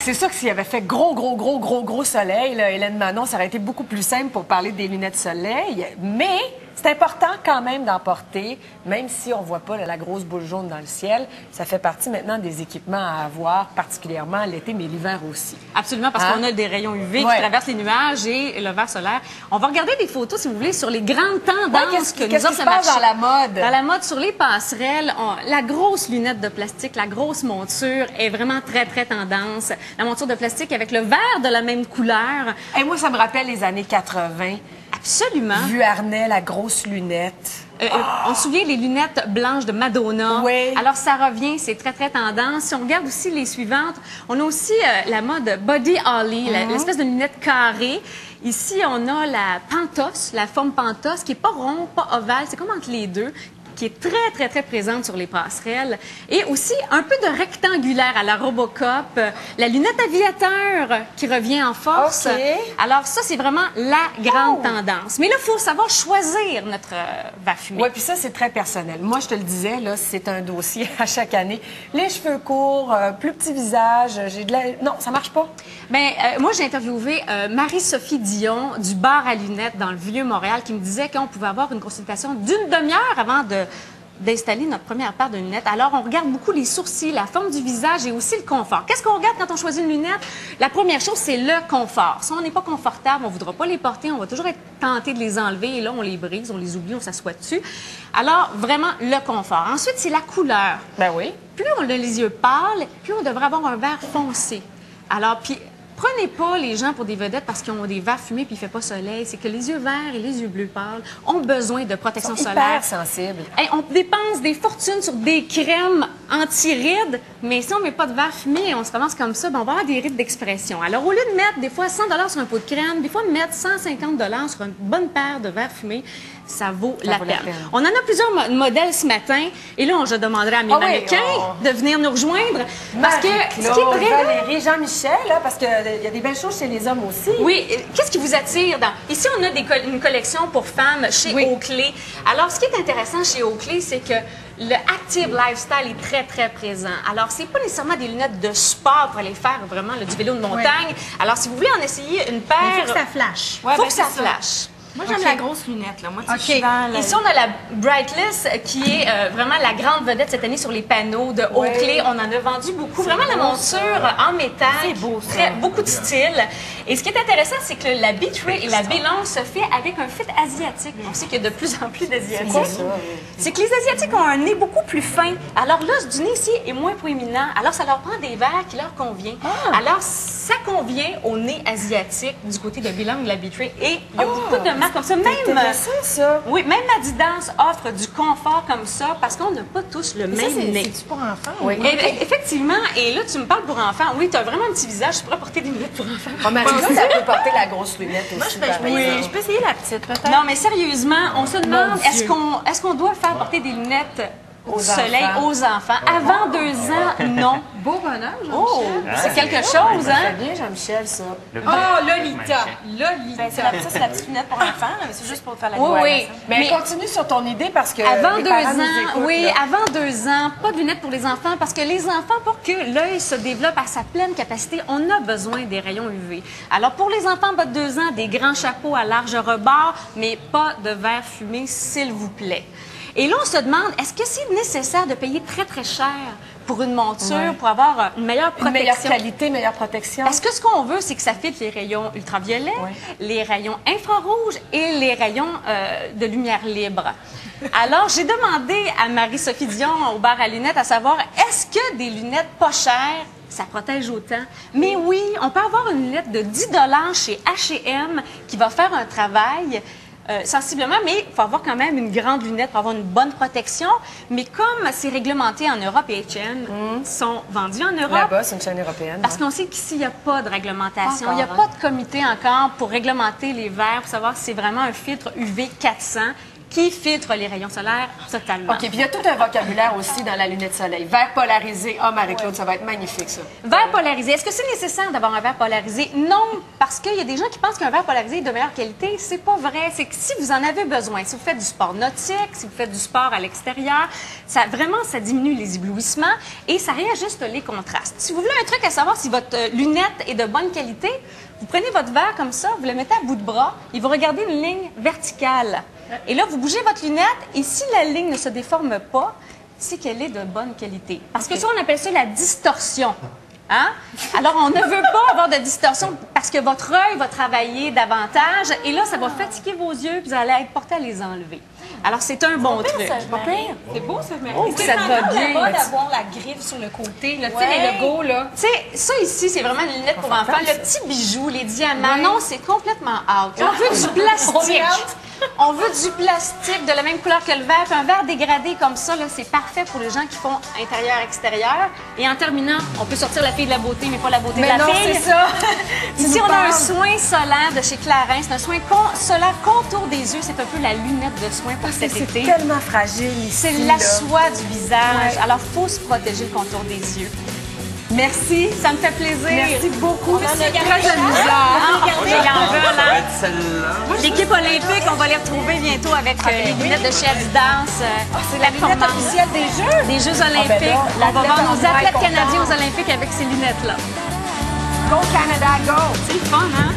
C'est sûr que s'il avait fait gros soleil, là, Hélène Manon, ça aurait été beaucoup plus simple pour parler des lunettes soleil. Mais c'est important quand même d'en porter, même si on ne voit pas la grosse boule jaune dans le ciel. Ça fait partie maintenant des équipements à avoir, particulièrement l'été, mais l'hiver aussi. Absolument, parce qu'on a des rayons UV qui traversent les nuages et le verre solaire. On va regarder des photos, si vous voulez, sur les grandes tendances que nous offre ce marché. Dans la mode? Dans la mode, sur les passerelles, la grosse lunette de plastique, la grosse monture est vraiment très tendance. La monture de plastique avec le verre de la même couleur. Et moi, ça me rappelle les années 80. Absolument. Vuarnet, la grosse lunette. On se souvient les lunettes blanches de Madonna. Oui. Alors, ça revient, c'est très tendance. Si on regarde aussi les suivantes, on a aussi la mode Body Holly, l'espèce de lunette carrée. Ici, on a la Pantos, la forme Pantos, qui est pas ronde, pas ovale, c'est comme entre les deux, qui est très présente sur les passerelles. Et aussi un peu de rectangulaire à la Robocop. La lunette aviateur qui revient en force. Okay. Alors ça, c'est vraiment la grande tendance. Mais là, il faut savoir choisir notre verre fumé. Oui, puis ça, c'est très personnel. Moi, je te le disais, là, c'est un dossier à chaque année. Les cheveux courts, plus petit visage, Non, ça marche pas. Bien, moi, j'ai interviewé Marie-Sophie Dion du bar à lunettes dans le Vieux-Montréal qui me disait qu'on pouvait avoir une consultation d'une demi-heure avant d'installer notre première paire de lunettes. Alors, on regarde beaucoup les sourcils, la forme du visage et aussi le confort. Qu'est-ce qu'on regarde quand on choisit une lunette? La première chose, c'est le confort. Si on n'est pas confortable, on ne voudra pas les porter, on va toujours être tenté de les enlever et là, on les brise, on les oublie, on s'assoit dessus. Alors, vraiment, le confort. Ensuite, c'est la couleur. Ben oui. Plus on a les yeux pâles, plus on devrait avoir un verre foncé. Alors, puis... Prenez pas les gens pour des vedettes parce qu'ils ont des verres fumés puis il fait pas soleil. C'est que les yeux verts et les yeux bleus pâles ont besoin de protection solaire. Hyper sensibles. Hey, on dépense des fortunes sur des crèmes anti-rides, mais si on met pas de verre fumé et on se commence comme ça, ben on va avoir des rides d'expression. Alors, au lieu de mettre des fois 100 $ sur un pot de crème, des fois mettre 150 $ sur une bonne paire de verres fumés, ça vaut la peine. On en a plusieurs modèles ce matin et là, je demanderai à mes mannequins de venir nous rejoindre. Parce que ce qui est vraiment... Valérie, Jean-Michel, parce qu'il y a des belles choses chez les hommes aussi. Oui. Qu'est-ce qui vous attire dans... Ici, on a une collection pour femmes chez Oakley. Alors, ce qui est intéressant chez Oakley, c'est que le active lifestyle est très présent. Alors, c'est pas nécessairement des lunettes de sport pour aller faire vraiment du vélo de montagne. Alors, si vous voulez en essayer une paire... Il faut que ça flash. Il faut que ça flash. Moi, j'aime la grosse lunette, là. Moi, souvent, Ici, on a la Brightless, qui est vraiment la grande vedette cette année sur les panneaux de Oakley. On en a vendu beaucoup. Vraiment, la monture en métal. C'est beau, ça. Beaucoup de style. Et ce qui est intéressant, c'est que la B-Tray et la B-Long se fait avec un fit asiatique. On sait qu'il y a de plus en plus d'Asiatiques. C'est que les Asiatiques ont un nez beaucoup plus fin. Alors, l'os du nez ici est moins proéminent. Alors, ça leur prend des verres qui leur conviennent. Alors, ça convient au nez asiatique du côté de B-Long et de la B-Tray. Et il y a beaucoup de marques comme ça. Ça. Oui, même Adidas offre du confort comme ça parce qu'on n'a pas tous le même nez. C'est-tu pour enfants? Oui. Effectivement. Et là, tu me parles pour enfants. Oui, tu as vraiment un petit visage. Tu pourrais porter des lunettes pour enfants. Marie-Claude, elle peut porter la grosse lunette aussi. Moi, je peux essayer la petite, peut-être. Non, mais sérieusement, on se demande, est-ce qu'on doit faire porter des lunettes au soleil aux enfants? Avant 2 ans, non. Beau bonheur, Jean-Michel. Oh, c'est quelque chose, hein? C'est bien, Jean-Michel, ça. Oh, Lolita. Lolita. C'est la petite lunette pour enfants, mais c'est juste pour faire la Oui. Mais continue sur ton idée parce que avant les 2 parents nous ans, écoutent, oui, là. avant 2 ans, pas de lunettes pour les enfants parce que les enfants, pour que l'œil se développe à sa pleine capacité, on a besoin des rayons UV. Alors pour les enfants en bas de 2 ans, des grands chapeaux à large rebord, mais pas de verre fumé, s'il vous plaît. Et là, on se demande, est-ce que c'est nécessaire de payer très cher pour une monture, pour avoir une meilleure protection? Une meilleure qualité, meilleure protection. Parce que ce qu'on veut, c'est que ça fitte les rayons ultraviolets, les rayons infrarouges et les rayons de lumière libre. Alors, j'ai demandé à Marie-Sophie Dion au bar à lunettes à savoir, est-ce que des lunettes pas chères, ça protège autant? Mais oui, on peut avoir une lunette de 10 $ chez H&M qui va faire un travail sensiblement, mais il faut avoir quand même une grande lunette pour avoir une bonne protection. Mais comme c'est réglementé en Europe et H&M sont vendus en Europe... Là-bas, c'est une chaîne européenne. Parce qu'on sait qu'ici, il n'y a pas de réglementation. Il n'y a Encore, pas de comité encore pour réglementer les verres, pour savoir si c'est vraiment un filtre UV 400 qui filtre les rayons solaires totalement. OK, puis il y a tout un vocabulaire aussi dans la lunette soleil. Vert polarisé, Marie-Claude, ça va être magnifique, ça. Verre polarisé. Est-ce que c'est nécessaire d'avoir un verre polarisé? Non, parce qu'il y a des gens qui pensent qu'un verre polarisé est de meilleure qualité. C'est pas vrai. C'est que si vous en avez besoin, si vous faites du sport nautique, si vous faites du sport à l'extérieur, ça diminue les éblouissements et ça réajuste les contrastes. Si vous voulez un truc à savoir si votre lunette est de bonne qualité, vous prenez votre verre comme ça, vous le mettez à bout de bras et vous regardez une ligne verticale. Et là, vous bougez votre lunette et si la ligne ne se déforme pas, c'est qu'elle est de bonne qualité. Parce que ça, on appelle ça la distorsion. Hein? Alors, on ne veut pas avoir de distorsion parce que votre œil va travailler davantage et là, ça va fatiguer vos yeux puis vous allez être porté à les enlever. Alors, c'est un bon truc. C'est beau, ça, Marie. Oh, ça va bien. Pas d'avoir la griffe sur le côté. Tu sais, les logos, là. Tu sais, ça ici, c'est vraiment une lunette pour enfants. Le petit bijou, les diamants, non, c'est complètement out. On veut du plastique. On veut du plastique de la même couleur que le verre. Puis un verre dégradé comme ça, là, c'est parfait pour les gens qui font intérieur-extérieur. Et en terminant, on peut sortir la fille de la beauté, mais pas la beauté de la fille. c'est ça. Ici, on a un soin solaire de chez Clarins. C'est un soin solaire contour des yeux. C'est un peu la lunette de soin pour cet été. C'est tellement fragile ici. C'est la soie du visage. Alors, il faut se protéger le contour des yeux. Merci. Ça me fait plaisir. Merci beaucoup. C'est très amusant. J'en veux, Ça va là. être celle-là. L'équipe olympique, on va les retrouver bientôt avec les lunettes de chez Adidas. C'est la lunette officielle des Jeux. des Jeux olympiques. ben là, On va l'athlète voir en nos noir athlètes est canadiens content. aux Olympiques avec ces lunettes-là. Go Canada, go. C'est le fun, hein?